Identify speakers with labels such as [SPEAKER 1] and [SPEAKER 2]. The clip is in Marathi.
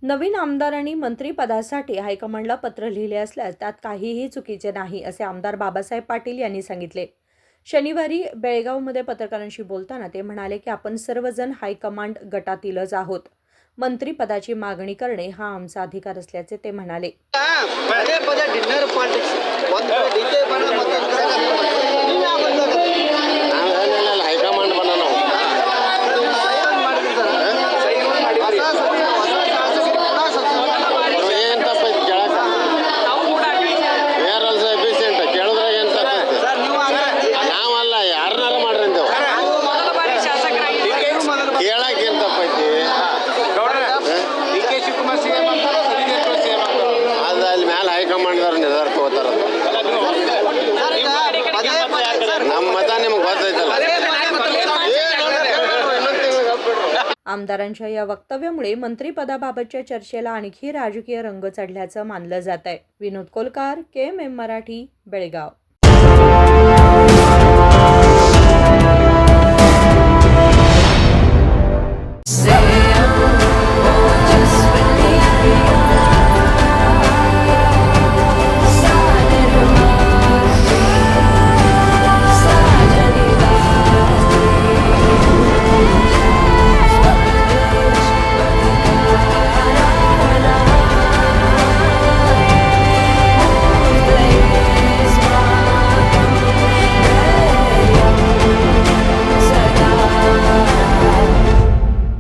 [SPEAKER 1] नवीन आमदारांनी मंत्रिपदासाठी हायकमांडला पत्र लिहिले असल्यास त्यात काहीही चुकीचे नाही, असे आमदार बाबासाहेब पाटील यांनी सांगितले. शनिवारी बेळगावमध्ये पत्रकारांशी बोलताना ते म्हणाले की आपण सर्वजण हायकमांड गटातीलच आहोत. मंत्रिपदाची मागणी करणे हा आमचा अधिकार असल्याचे ते म्हणाले.
[SPEAKER 2] पದೇ ಪದೇ ಡಿನ್ನರ್ ಪಾಲಿಟಿಕ್ಸ್ ಒಂದು ಕಡೆ ಡಿ ಕೆ ಬಣ ಮತ್ತೊಂದು ಕಡೆ ನೀವು ಯಾವ
[SPEAKER 3] ಹೈಕಮಾಂಡ್ ಬಣ್ಣ ನಾವು ಏನ್ ತಪ್ಪೈತಿ ಕೇಳಕ ವೇರ್ ಆಲ್ಸೋ ಎಫಿಷಿಯಂಟ್ ಕೇಳಿದ್ರಾಗ ಏನ್ ತಪ್ಪೈತಿ ನಾವಲ್ಲ ಯಾರನ್ನಾರ ಮಾಡ್ರಿ ಅಂದೇವು ಕೇಳಕ್ ಏನ್ ತಪ್ಪೈತಿ
[SPEAKER 2] ಡಿ ಕೆ ಶಿವಕುಮಾರ್ ಸಿಎಂ ಅಂತಾರೋ ಸಿಎಂ ಅಂತಾರೋ
[SPEAKER 3] ಅದು ಅಲ್ಲಿ ಮ್ಯಾಲ ಹೈಕಮಾಂಡ್ದವ್ರು ನಿರ್ಧಾರ ತಗೋತಾರ. ನಮ್ಮ ಮತ ನಿಮ್ಗೆ ಗೊತ್ತೈತಲ್ಲ.
[SPEAKER 1] आमदारांच्या या वक्तव्यामुळे मंत्रिपदाबाबतच्या चर्चेला आणखी राजकीय रंग चढल्याचं मानलं जात आहे. विनोद कोलकार, KMM मराठी, बेळगाव.